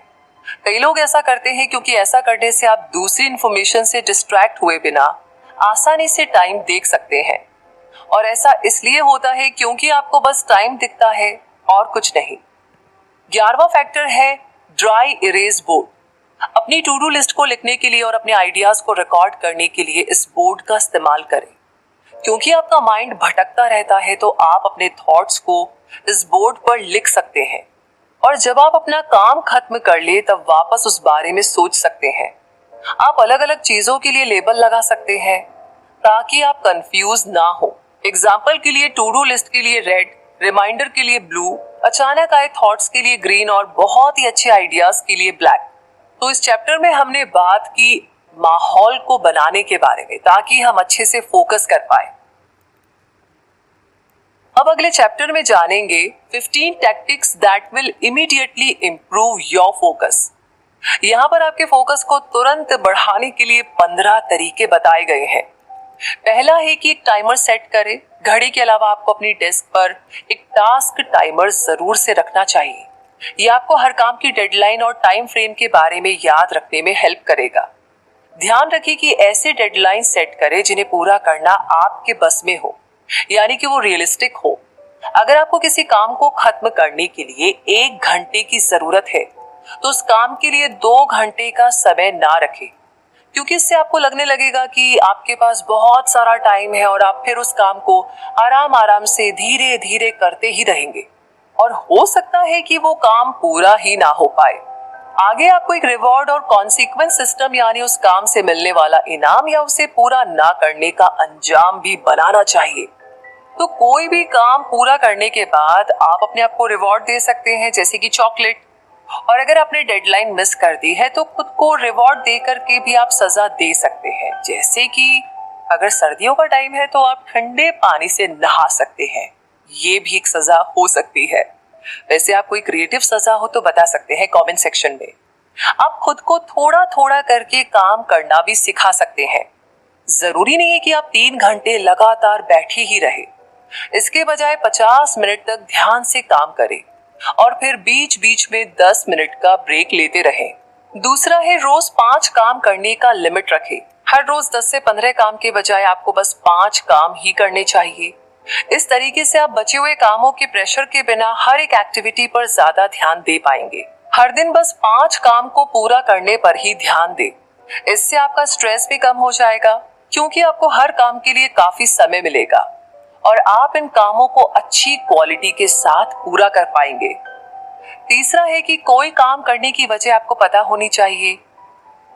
S1: कई लोग ऐसा करते हैं क्योंकि ऐसा करने से आप दूसरी इंफॉर्मेशन से डिस्ट्रैक्ट हुए बिना आसानी से टाइम देख सकते हैं। और ऐसा इसलिए होता है क्योंकि आपको बस टाइम दिखता है और कुछ नहीं। 11वां फैक्टर है ड्राई इरेज बोर्ड। अपनी टू डू लिस्ट को लिखने के लिए और अपने आइडियाज को रिकॉर्ड करने के लिए इस बोर्ड का इस्तेमाल करें। क्योंकि आपका माइंड भटकता रहता है तो आप अपने थॉट्स को इस बोर्ड पर लिख सकते हैं और जब आप अपना काम खत्म कर ले तब वापस उस बारे में सोच सकते हैं। आप अलग अलग चीजों के लिए लेबल लगा सकते हैं ताकि आप कंफ्यूज ना हो। एग्जाम्पल के लिए टू डू लिस्ट के लिए रेड, रिमाइंडर के लिए ब्लू, अचानक आए थॉट्स के लिए ग्रीन और बहुत ही अच्छे आइडियाज के लिए ब्लैक। तो इस चैप्टर में हमने बात की माहौल को बनाने के बारे में ताकि हम अच्छे से फोकस कर पाए। अब अगले चैप्टर में जानेंगे 15 tactics that will immediately improve your focus. यहाँ पर आपके फोकस को तुरंत बढ़ाने के लिए 15 तरीके बताए गए हैं। पहला है कि एक टाइमर सेट करें। घड़ी के अलावा आपको अपनी डेस्क पर एक टास्क टाइमर जरूर से रखना चाहिए। यह आपको हर काम की डेडलाइन और टाइम फ्रेम के बारे में याद रखने में हेल्प करेगा। ध्यान रखिए कि ऐसे डेडलाइन सेट करें जिन्हें पूरा करना आपके बस में हो, यानी कि वो रियलिस्टिक हो। अगर आपको किसी काम को खत्म करने के लिए 1 घंटे की जरूरत है तो उस काम के लिए 2 घंटे का समय ना रखें, क्योंकि इससे आपको लगने लगेगा कि आपके पास बहुत सारा टाइम है और आप फिर उस काम को आराम आराम से धीरे धीरे करते ही रहेंगे और हो सकता है कि वो काम पूरा ही ना हो पाए। आगे आपको एक रिवॉर्ड और कॉन्सिक्वेंस सिस्टम यानी उस काम से मिलने वाला इनाम या उसे पूरा ना करने का अंजाम भी बनाना चाहिए। तो कोई भी काम पूरा करने के बाद आप अपने आप को रिवॉर्ड दे सकते हैं, जैसे कि चॉकलेट। और अगर आपने डेडलाइन मिस कर दी है तो खुद को रिवॉर्ड दे करके भी आप सजा दे सकते हैं, जैसे कि अगर सर्दियों का टाइम है तो आप ठंडे पानी से नहा सकते हैं। ये भी एक सजा हो सकती है। वैसे आप कोई क्रिएटिव सजा हो तो बता सकते हैं कमेंट सेक्शन में। आप खुद को थोड़ा थोड़ा करके काम करना भी सिखा सकते हैं। जरूरी नहीं है कि आप 3 घंटे लगातार बैठे ही रहे। इसके बजाय 50 मिनट तक ध्यान से काम करें और फिर बीच बीच में 10 मिनट का ब्रेक लेते रहें। दूसरा है रोज 5 काम करने का लिमिट रखें। हर रोज 10 से 15 काम के बजाय आपको बस 5 काम ही करने चाहिए। इस तरीके से आप बचे हुए कामों के प्रेशर के बिना हर एक एक्टिविटी पर ज्यादा ध्यान दे पाएंगे। हर दिन बस 5 काम को पूरा करने पर ही ध्यान दें। इससे आपका स्ट्रेस भी कम हो जाएगा, क्योंकि आपको हर काम के लिए काफी समय मिलेगा और आप इन कामों को अच्छी क्वालिटी के साथ पूरा कर पाएंगे। तीसरा है कि कोई काम करने की वजह आपको पता होनी चाहिए।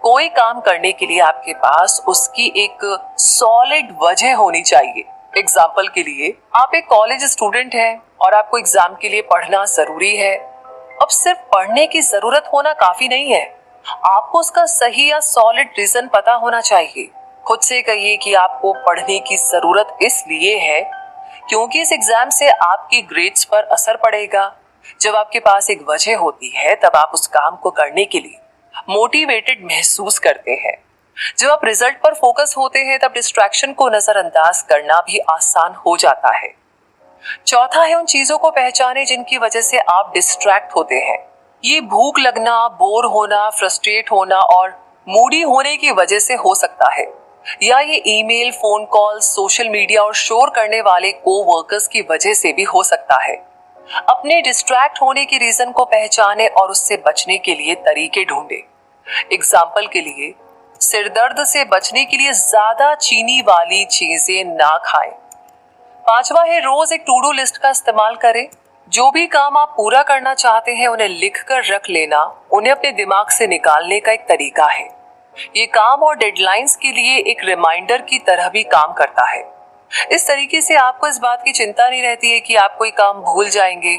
S1: कोई काम करने के लिए आपके पास उसकी एक सॉलिड वजह होनी चाहिए। एग्जाम्पल के लिए आप एक कॉलेज स्टूडेंट हैं और आपको एग्जाम के लिए पढ़ना जरूरी है। अब सिर्फ पढ़ने की जरूरत होना काफी नहीं है, आपको उसका सही या सॉलिड रीजन पता होना चाहिए। खुद से कहिए कि आपको पढ़ने की जरूरत इसलिए है क्योंकि इस एग्जाम से आपकी ग्रेड्स पर असर पड़ेगा। जब आपके पास एक वजह होती है तब आप उस काम को करने के लिए मोटिवेटेड महसूस करते हैं। जब आप रिजल्ट पर फोकस होते हैं तब डिस्ट्रैक्शन को नजरअंदाज करना भी आसान हो जाता है। चौथा है उन चीजों को पहचाने जिनकी वजह से आप डिस्ट्रैक्ट होते हैं। ये भूख लगना, बोर होना, फ्रस्ट्रेट होना और मूडी होने की वजह से हो सकता है, या ये email, phone call, social media और शोर करने वाले कोवर्कर्स की वजह से भी हो सकता है। अपने डिस्ट्रैक्ट होने के रीजन को पहचाने और उससे बचने के लिए तरीके ढूंढे। एग्जाम्पल के लिए, सिरदर्द से बचने के लिए ज्यादा चीनी वाली चीजें ना खाएं। पांचवा है रोज एक टू डू लिस्ट का इस्तेमाल करें। जो भी काम आप पूरा करना चाहते हैं उन्हें लिख कर रख लेना उन्हें अपने दिमाग से निकालने का एक तरीका है। ये काम और डेडलाइंस के लिए एक रिमाइंडर की तरह भी काम करता है। इस तरीके से आपको इस बात की चिंता नहीं रहती है कि आप कोई काम भूल जाएंगे।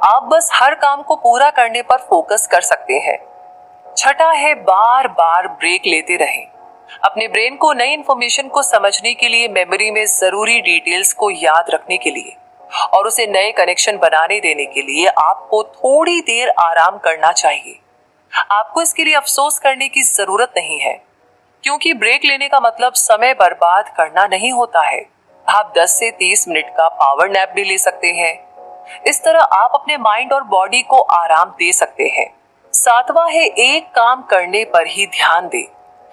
S1: आप बस हर काम को पूरा करने पर फोकस कर सकते हैं। छठा है बार बार ब्रेक लेते रहें। अपने ब्रेन को नई इंफॉर्मेशन को समझने के लिए, मेमोरी में जरूरी डिटेल्स को याद रखने के लिए और उसे नए कनेक्शन बनाने देने के लिए आपको थोड़ी देर आराम करना चाहिए। आपको इसके लिए अफसोस करने की जरूरत नहीं है, क्योंकि ब्रेक लेने का मतलब समय बर्बाद करना नहीं होता है। आप 10 से 30 मिनट का पावर नैप भी ले सकते हैं। इस तरह आप अपने माइंड और बॉडी को आराम दे सकते हैं। सातवां है एक काम करने पर ही ध्यान दें।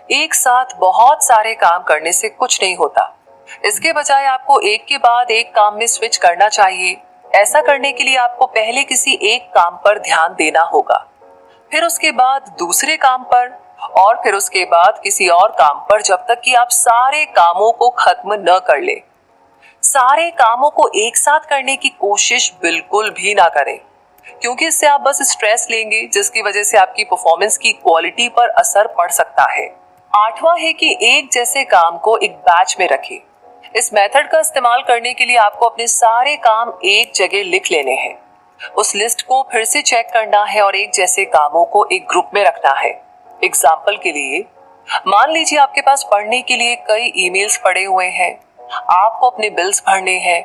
S1: एक साथ बहुत सारे काम करने से कुछ नहीं होता। इसके बजाय आपको एक के बाद एक काम में स्विच करना चाहिए। ऐसा करने के लिए आपको पहले किसी एक काम पर ध्यान देना होगा, फिर उसके बाद दूसरे काम पर और फिर उसके बाद किसी और काम पर, जब तक कि आप सारे कामों को खत्म न कर ले। सारे कामों को एक साथ करने की कोशिश बिल्कुल भी ना करें, क्योंकि इससे आप बस स्ट्रेस लेंगे, जिसकी वजह से आपकी परफॉर्मेंस की क्वालिटी पर असर पड़ सकता है। आठवां है कि एक जैसे काम को एक बैच में रखें। इस मेथड का इस्तेमाल करने के लिए आपको अपने सारे काम एक जगह लिख लेने हैं। उस लिस्ट को फिर से चेक करना है और एक जैसे कामों को एक ग्रुप में रखना है। एग्जाम्पल के लिए, मान लीजिए आपके पास पढ़ने के लिए कई ईमेल्स पड़े हुए हैं। आपको अपने बिल्स भरने हैं,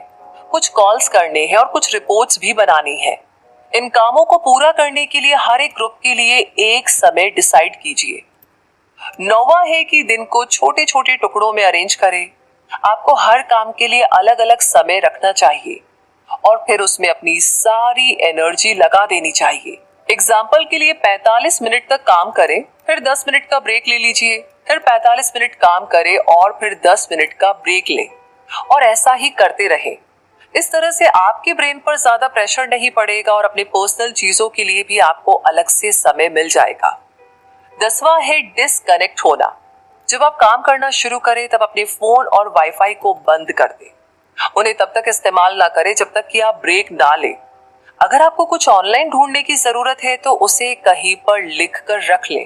S1: कुछ कॉल्स करने हैं और कुछ रिपोर्ट्स भी बनानी है। इन कामों को पूरा करने के लिए हर एक ग्रुप के लिए एक समय डिसाइड कीजिए। नौवां है कि दिन को छोटे छोटे टुकड़ों में अरेंज करें। आपको हर काम के लिए अलग अलग समय रखना चाहिए और फिर उसमें अपनी सारी एनर्जी लगा देनी चाहिए। एग्जाम्पल के लिए 45 मिनट तक काम करें, फिर 10 मिनट का ब्रेक ले लीजिए, फिर 45 मिनट काम करें और फिर 10 मिनट का ब्रेक लें, और ऐसा ही करते रहें। इस तरह से आपके ब्रेन पर ज्यादा प्रेशर नहीं पड़ेगा और अपने पर्सनल चीजों के लिए भी आपको अलग से समय मिल जाएगा। 10वां है डिस्कनेक्ट होना। जब आप काम करना शुरू करें तब अपने फोन और वाईफाई को बंद कर दें। उन्हें तब तक इस्तेमाल ना करें जब तक कि आप ब्रेक ना लें। अगर आपको कुछ ऑनलाइन ढूंढने की जरूरत है तो उसे कहीं पर लिख कर रख लें,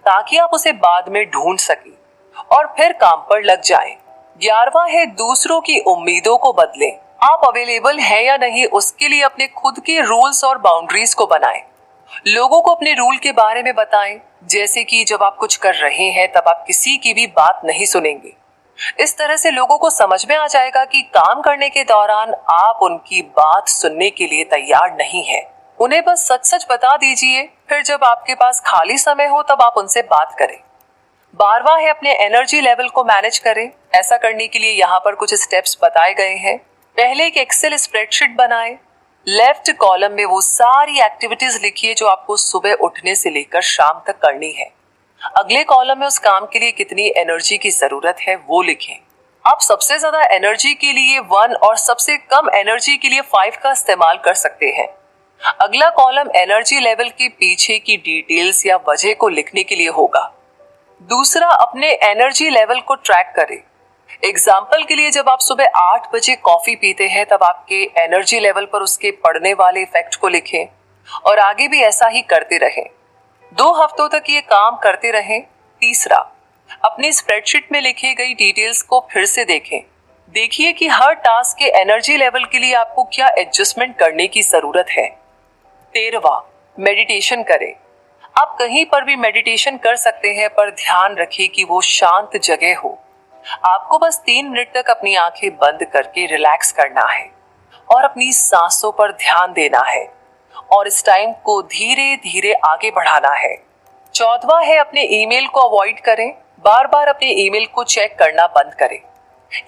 S1: ताकि आप उसे बाद में ढूंढ सकें और फिर काम पर लग जाएं। 11वां है दूसरों की उम्मीदों को बदलें। आप अवेलेबल हैं या नहीं, उसके लिए अपने खुद के रूल्स और बाउंड्रीज को बनाएं। लोगों को अपने रूल के बारे में बताएं, जैसे कि जब आप कुछ कर रहे हैं तब आप किसी की भी बात नहीं सुनेंगे। इस तरह से लोगों को समझ में आ जाएगा कि काम करने के दौरान आप उनकी बात सुनने के लिए तैयार नहीं हैं। उन्हें बस सच सच बता दीजिए, फिर जब आपके पास खाली समय हो तब आप उनसे बात करें। 12वां है अपने एनर्जी लेवल को मैनेज करें। ऐसा करने के लिए यहाँ पर कुछ स्टेप्स बताए गए हैं। पहले एक एक्सेल स्प्रेडशीट बनाएं। लेफ्ट कॉलम में वो सारी एक्टिविटीज लिखिए जो आपको सुबह उठने से लेकर शाम तक करनी है। अगले कॉलम में उस काम के लिए कितनी एनर्जी की जरूरत है वो लिखें। आप सबसे ज्यादा एनर्जी के लिए 1 और सबसे कम एनर्जी के लिए 5 का इस्तेमाल कर सकते हैं। अगला कॉलम एनर्जी लेवल के पीछे की डिटेल्स या वजह को लिखने के लिए होगा। दूसरा, अपने एनर्जी लेवल को ट्रैक करें। एग्जाम्पल के लिए, जब आप सुबह 8 बजे कॉफी पीते हैं तब आपके एनर्जी लेवल पर उसके पड़ने वाले इफेक्ट को लिखें और आगे भी ऐसा ही करते रहें। 2 हफ्तों तक ये काम करते रहें। तीसरा, अपनी स्प्रेडशीट में लिखी गई डिटेल्स को फिर से देखें। देखिए कि हर टास्क के एनर्जी लेवल के लिए आपको क्या एडजस्टमेंट करने की जरूरत है। 13वां, मेडिटेशन करें। आप कहीं पर भी मेडिटेशन कर सकते हैं, पर ध्यान रखिए कि वो शांत जगह हो। आपको बस 3 मिनट तक अपनी आंखें बंद करके रिलैक्स करना है और अपनी सांसों पर ध्यान देना है और इस टाइम को धीरे धीरे आगे बढ़ाना है। 14वां है, अपने ईमेल को अवॉइड करें। बार बार अपने ईमेल को चेक करना बंद करें।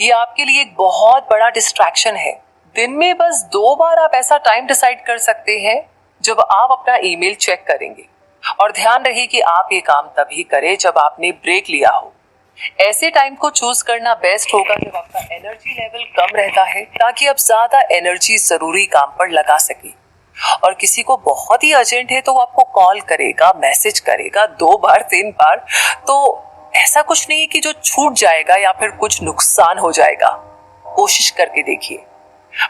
S1: ये आपके लिए एक बहुत बड़ा डिस्ट्रैक्शन है। दिन में बस 2 बार आप ऐसा टाइम डिसाइड कर सकते हैं जब आप अपना ईमेल चेक करेंगे, और ध्यान रहे कि आप ये काम तभी करें जब आपने ब्रेक लिया हो। ऐसे टाइम को चूज करना बेस्ट होगा जब आपका एनर्जी लेवल कम रहता है, ताकि आप ज्यादा एनर्जी जरूरी काम पर लगा सके। और किसी को बहुत ही अर्जेंट है तो वो आपको कॉल करेगा, मैसेज करेगा 2 बार 3 बार, तो ऐसा कुछ नहीं है कि जो छूट जाएगा या फिर कुछ नुकसान हो जाएगा। कोशिश करके देखिए।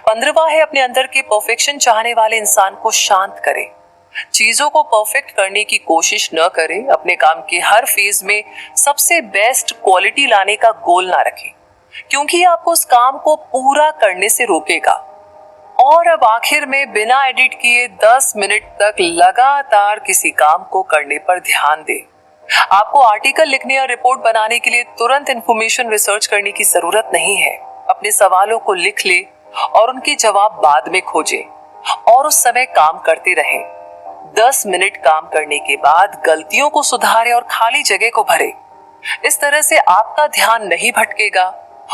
S1: 15वां है, अपने अंदर के परफेक्शन चाहने वाले इंसान को शांत करें। चीजों को परफेक्ट करने की कोशिश न करें। अपने काम के हर फेज में सबसे बेस्ट क्वालिटी लाने का गोल ना रखें, क्योंकि आपको उस काम को पूरा करने से रोकेगा। और अब आखिर में बिना एडिट किए 10 मिनट तक लगातार किसी काम को करने पर ध्यान दें। आपको आर्टिकल लिखने या रिपोर्ट बनाने के लिए तुरंत इंफॉर्मेशन रिसर्च करने की जरूरत नहीं है। अपने सवालों को लिख ले और उनके जवाब बाद में खोजें और उस समय काम करते रहें। 10 मिनट काम करने के बाद गलतियों को सुधारें और खाली जगह को भरें। इस तरह से आपका ध्यान नहीं भटकेगा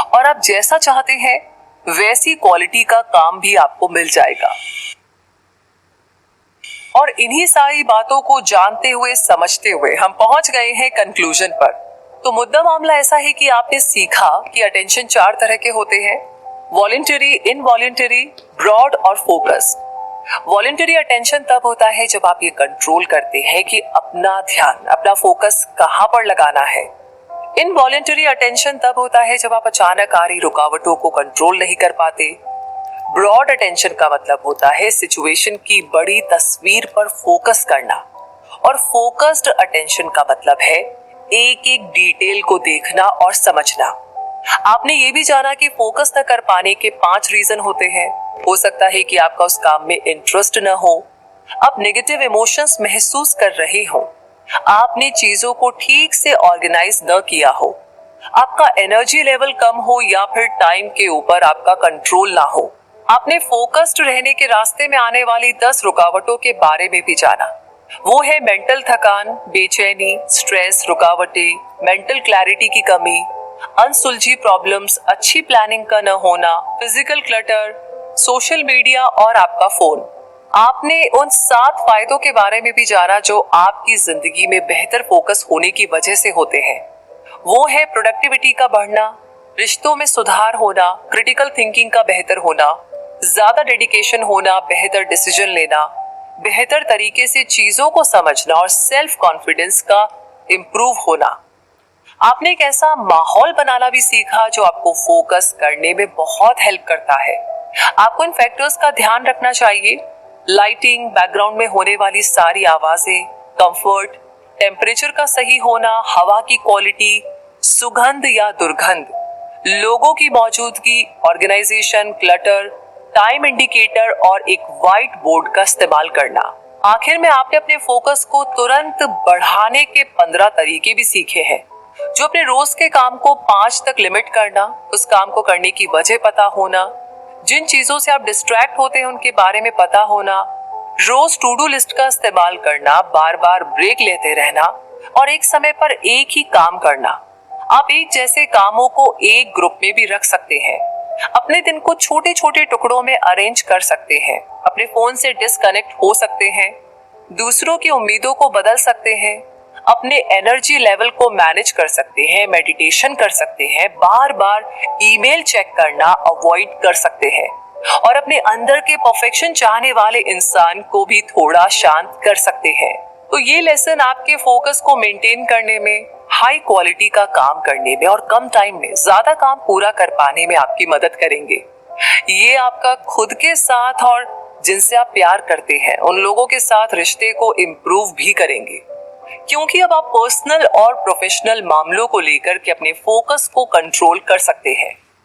S1: और आप जैसा चाहते हैं वैसी क्वालिटी का काम भी आपको मिल जाएगा। और इन्हीं सारी बातों को जानते हुए समझते हुए हम पहुंच गए हैं कंक्लूजन पर। तो मुद्दा मामला ऐसा है कि आपने सीखा कि अटेंशन 4 तरह के होते हैं: वॉलंटरी, इनवॉलंटरी, ब्रॉड और फोकस्ड। वॉलंटरी अटेंशन तब होता है जब आप ये कंट्रोल करते हैं कि अपना ध्यान, अपना फोकस कहां पर लगाना है। इनवॉलंटरी अटेंशन तब होता है जब आप अचानक आ रही रुकावटों को कंट्रोल नहीं कर पाते। ब्रॉड अटेंशन का मतलब होता है सिचुएशन की बड़ी तस्वीर पर फोकस करना, और फोकस्ड अटेंशन का मतलब है एक एक डिटेल को देखना और समझना। आपने ये भी जाना कि फोकस न कर पाने के 5 रीजन होते हैं। हो सकता है कि आपका उस काम में इंटरेस्ट न हो, आप नेगेटिव इमोशंस महसूस कर रहे हो, आपने चीजों को ठीक से ऑर्गेनाइज न किया हो, आपका एनर्जी लेवल कम हो, या फिर टाइम के ऊपर आपका कंट्रोल ना हो। आपने फोकस्ड रहने के रास्ते में आने वाली 10 रुकावटों के बारे में भी जाना। वो है मेंटल थकान, बेचैनी, स्ट्रेस, रुकावटें, मेंटल क्लैरिटी की कमी, अनसुलझी प्रॉब्लम्स, अच्छी प्लानिंग का न होना, फिजिकल क्लटर, सोशल मीडिया और आपका फोन। आपने उन 7 फायदों के बारे में भी जाना जो आपकी जिंदगी में बेहतर फोकस होने की वजह से होते हैं। वो है प्रोडक्टिविटी का बढ़ना, रिश्तों में सुधार होना, क्रिटिकल थिंकिंग का बेहतर होना, ज्यादा डेडिकेशन होना, बेहतर डिसीजन लेना, बेहतर तरीके से चीजों को समझना और सेल्फ कॉन्फिडेंस का इम्प्रूव होना। आपने एक ऐसा माहौल बनाना भी सीखा जो आपको फोकस करने में बहुत हेल्प करता है। आपको इन फैक्टर्स का ध्यान रखना चाहिए: लाइटिंग, बैकग्राउंड में होने वाली सारी आवाजें, कंफर्ट, टेम्परेचर का सही होना, हवा की क्वालिटी, सुगंध या दुर्गंध, लोगों की मौजूदगी, ऑर्गेनाइजेशन, क्लटर, टाइम इंडिकेटर और एक व्हाइट बोर्ड का इस्तेमाल करना। आखिर में आपने अपने फोकस को तुरंत बढ़ाने के 15 तरीके भी सीखे हैं, जो अपने रोज के काम को 5 तक लिमिट करना, उस काम को करने की वजह पता होना, जिन चीजों से आप डिस्ट्रैक्ट होते हैं उनके बारे में पता होना, रोज टू डू लिस्ट का इस्तेमाल करना, बार बार ब्रेक लेते रहना और एक समय पर एक ही काम करना। आप एक जैसे कामों को एक ग्रुप में भी रख सकते हैं, अपने दिन को छोटे छोटे टुकड़ों में अरेंज कर सकते हैं, अपने फोन से डिस्कनेक्ट हो सकते हैं, दूसरों की उम्मीदों को बदल सकते हैं, अपने एनर्जी लेवल को मैनेज कर सकते हैं, मेडिटेशन कर सकते हैं, बार बार ईमेल चेक करना अवॉइड कर सकते हैं और अपने अंदर के परफेक्शन चाहने वाले इंसान को भी थोड़ा शांत कर सकते हैं। तो ये लेसन आपके फोकस को मेंटेन करने में, हाई क्वालिटी का काम करने में और कम टाइम में ज्यादा काम पूरा कर पाने में आपकी मदद करेंगे। ये आपका खुद के साथ और जिनसे आप प्यार करते हैं उन लोगों के साथ रिश्ते को इम्प्रूव भी करेंगे, क्योंकि अब आप पर्सनल और प्रोफेशनल मामलों को लेकर के अपने फोकस को कंट्रोल कर सकते हैं।